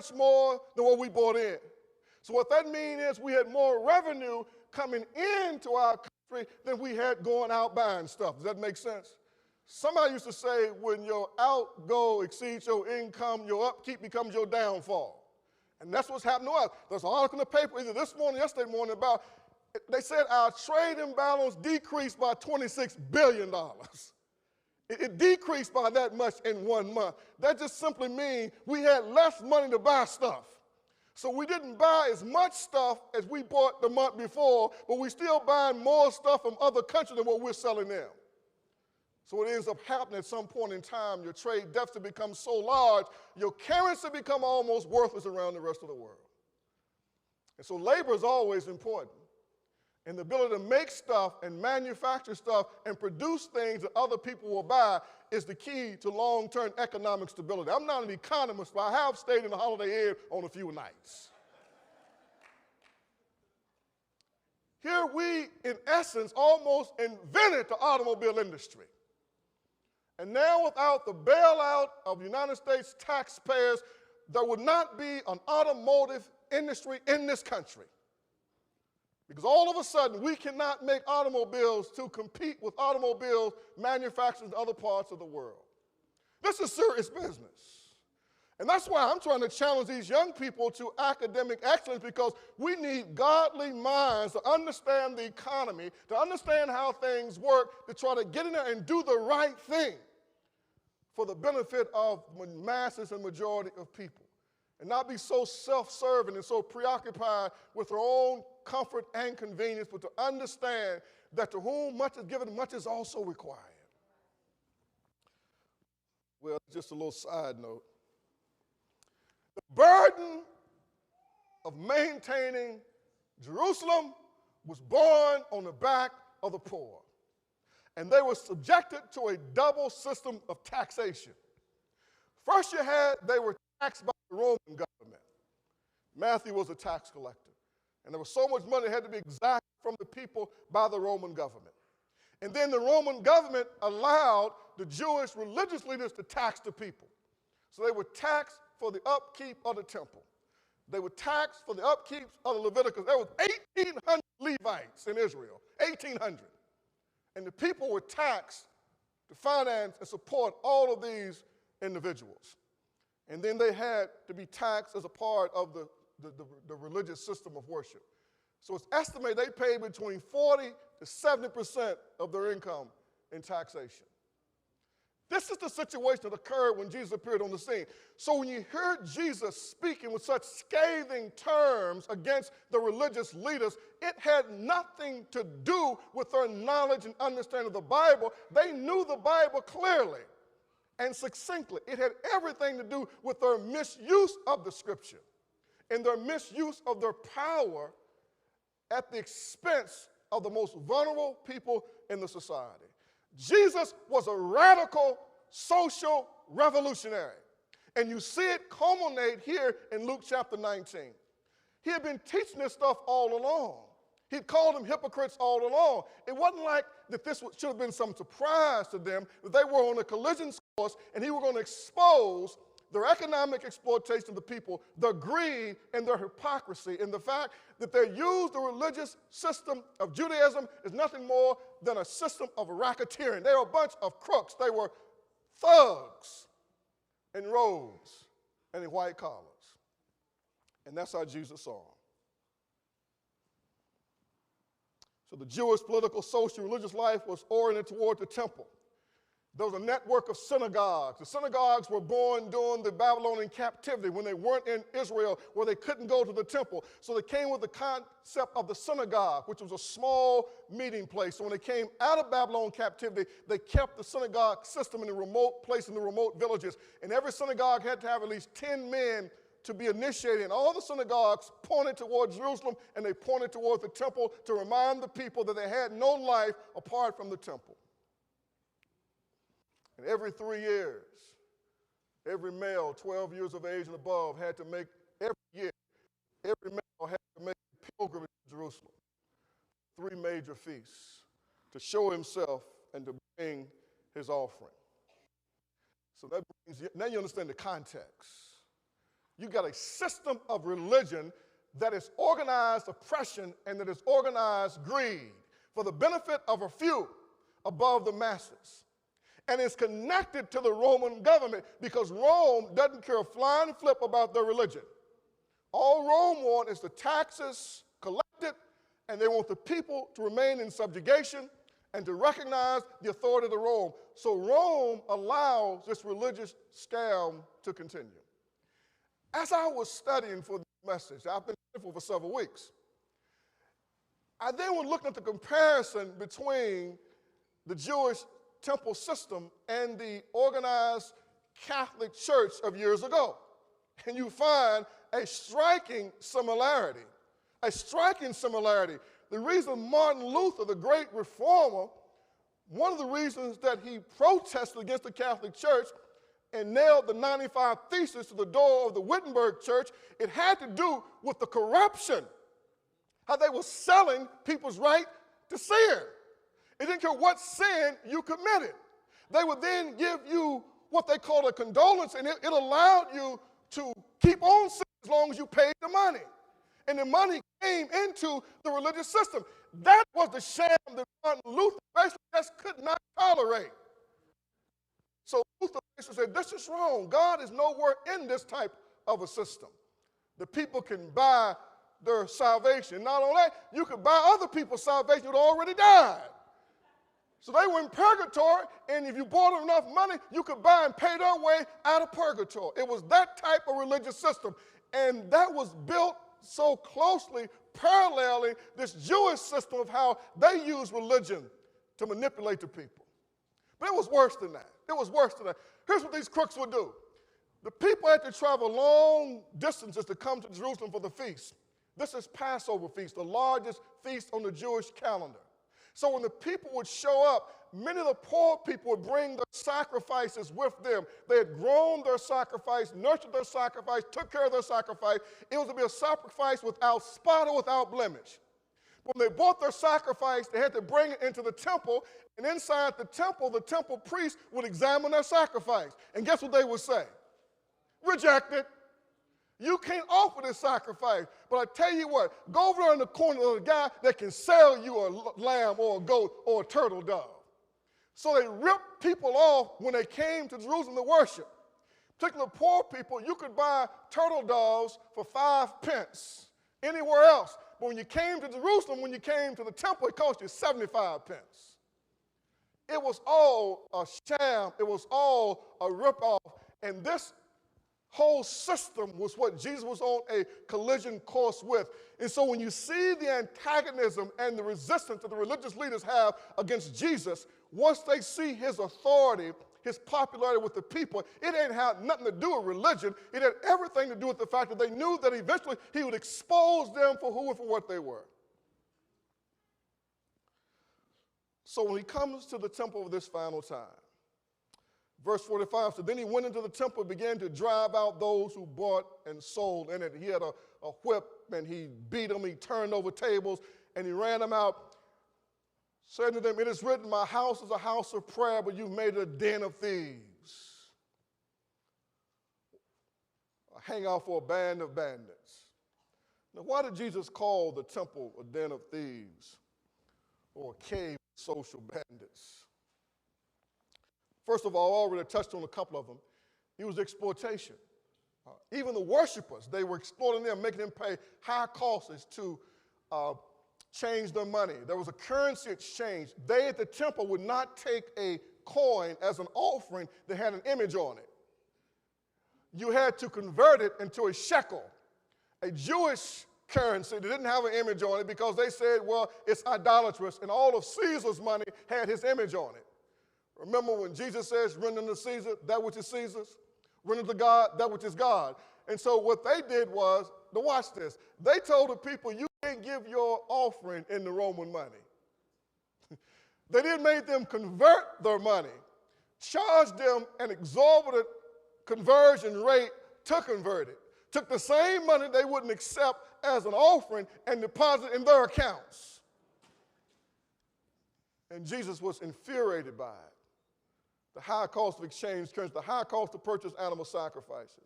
much more than what we brought in. So what that means is we had more revenue coming into our country than we had going out buying stuff. Does that make sense? Somebody used to say, when your outgo exceeds your income, your upkeep becomes your downfall. And that's what's happened to us. There's an article in the paper either this morning or yesterday morning about, they said our trade imbalance decreased by $26 billion. It decreased by that much in 1 month. That just simply means we had less money to buy stuff. So we didn't buy as much stuff as we bought the month before, but we still buying more stuff from other countries than what we're selling them. So what ends up happening at some point in time, your trade deficit becomes so large, your currency becomes almost worthless around the rest of the world. And so labor is always important. And the ability to make stuff and manufacture stuff and produce things that other people will buy is the key to long-term economic stability. I'm not an economist, but I have stayed in the Holiday Inn on a few nights. Here we, in essence, almost invented the automobile industry. And now without the bailout of the United States taxpayers, there would not be an automotive industry in this country. Because all of a sudden, we cannot make automobiles to compete with automobiles manufactured in other parts of the world. This is serious business. And that's why I'm trying to challenge these young people to academic excellence, because we need godly minds to understand the economy, to understand how things work, to try to get in there and do the right thing for the benefit of masses and majority of people. And not be so self-serving and so preoccupied with their own comfort and convenience, but to understand that to whom much is given, much is also required. Well, just a little side note. The burden of maintaining Jerusalem was borne on the back of the poor. And they were subjected to a double system of taxation. First they were taxed by the Roman government. Matthew was a tax collector. And there was so much money that had to be exacted from the people by the Roman government. And then the Roman government allowed the Jewish religious leaders to tax the people. So they were taxed for the upkeep of the temple. They were taxed for the upkeep of the Leviticus. There was 1,800 Levites in Israel, 1,800. And the people were taxed to finance and support all of these individuals. And then they had to be taxed as a part of the religious system of worship. So it's estimated they paid between 40 to 70% of their income in taxation. This is the situation that occurred when Jesus appeared on the scene. So when you hear Jesus speaking with such scathing terms against the religious leaders, it had nothing to do with their knowledge and understanding of the Bible. They knew the Bible clearly and succinctly. It had everything to do with their misuse of the Scripture and their misuse of their power at the expense of the most vulnerable people in the society. Jesus was a radical social revolutionary. And you see it culminate here in Luke chapter 19. He had been teaching this stuff all along. He'd called them hypocrites all along. It wasn't like that this should have been some surprise to them, that they were on a collision course and he was going to expose their economic exploitation of the people, their greed and their hypocrisy, and the fact that they used the religious system of Judaism is nothing more than a system of racketeering. They were a bunch of crooks. They were thugs in robes and in white collars. And that's how Jesus saw them. So the Jewish political, social, religious life was oriented toward the temple. There was a network of synagogues. The synagogues were born during the Babylonian captivity when they weren't in Israel, where they couldn't go to the temple. So they came with the concept of the synagogue, which was a small meeting place. So when they came out of Babylon captivity, they kept the synagogue system in a remote place in the remote villages. And every synagogue had to have at least 10 men to be initiated. And all the synagogues pointed towards Jerusalem, and they pointed towards the temple to remind the people that they had no life apart from the temple. And every 3 years, every male 12 years of age and above had to make, every year, every male had to make a pilgrimage to Jerusalem. 3 major feasts to show himself and to bring his offering. So that brings, now you understand the context. You got a system of religion that is organized oppression and that is organized greed for the benefit of a few above the masses. And it's connected to the Roman government because Rome doesn't care a flying flip about their religion. All Rome wants is the taxes collected, and they want the people to remain in subjugation and to recognize the authority of the Rome. So Rome allows this religious scam to continue. As I was studying for this message, I've been studying for several weeks, I then was looking at the comparison between the Jewish temple system and the organized Catholic Church of years ago. And you find a striking similarity. A striking similarity. The reason Martin Luther, the great reformer, one of the reasons that he protested against the Catholic Church and nailed the 95 Theses to the door of the Wittenberg Church, it had to do with the corruption, how they were selling people's right to sin. It didn't care what sin you committed. They would then give you what they called a condolence, and it allowed you to keep on sinning as long as you paid the money. And the money came into the religious system. That was the sham that Martin Luther basically just could not tolerate. So Luther basically said, this is wrong. God is nowhere in this type of a system. The people can buy their salvation. Not only that, you could buy other people's salvation who had already died. So they were in purgatory, and if you bought them enough money, you could buy and pay their way out of purgatory. It was that type of religious system, and that was built so closely paralleling this Jewish system of how they use religion to manipulate the people. But it was worse than that. It was worse than that. Here's what these crooks would do. The people had to travel long distances to come to Jerusalem for the feast. This is Passover feast, the largest feast on the Jewish calendar. So when the people would show up, many of the poor people would bring their sacrifices with them. They had grown their sacrifice, nurtured their sacrifice, took care of their sacrifice. It was to be a sacrifice without spot or without blemish. When they brought their sacrifice, they had to bring it into the temple, and inside the temple priest would examine their sacrifice. And guess what they would say? Rejected. You can't offer this sacrifice. But I tell you what, go over there in the corner of the guy that can sell you a lamb or a goat or a turtle dove. So they ripped people off when they came to Jerusalem to worship. Particularly poor people, you could buy turtle doves for 5 pence anywhere else. But when you came to Jerusalem, when you came to the temple, it cost you 75 pence. It was all a sham. It was all a ripoff. And this whole system was what Jesus was on a collision course with. And so when you see the antagonism and the resistance that the religious leaders have against Jesus, once they see his authority, his popularity with the people, it ain't had nothing to do with religion. It had everything to do with the fact that they knew that eventually he would expose them for who and for what they were. So when he comes to the temple of this final time, verse 45, so then he went into the temple and began to drive out those who bought and sold in it. He had a whip, and he beat them, he turned over tables, and he ran them out, saying to them, it is written, my house is a house of prayer, but you've made it a den of thieves. A hangout for a band of bandits. Now, why did Jesus call the temple a den of thieves or a cave of social bandits? First of all, I already touched on a couple of them. It was exploitation. Even the worshipers, they were exploiting them, making them pay high costs to change their money. There was a currency exchange. They at the temple would not take a coin as an offering that had an image on it. You had to convert it into a shekel, a Jewish currency that didn't have an image on it because they said, well, it's idolatrous, and all of Caesar's money had his image on it. Remember when Jesus says, render to Caesar that which is Caesar's, render to God that which is God. And so what they did was, to watch this, they told the people, you can't give your offering in the Roman money. They then made them convert their money, charged them an exorbitant conversion rate to convert it, took the same money they wouldn't accept as an offering and deposit in their accounts. And Jesus was infuriated by it. The high cost of exchange currency, the high cost to purchase animal sacrifices.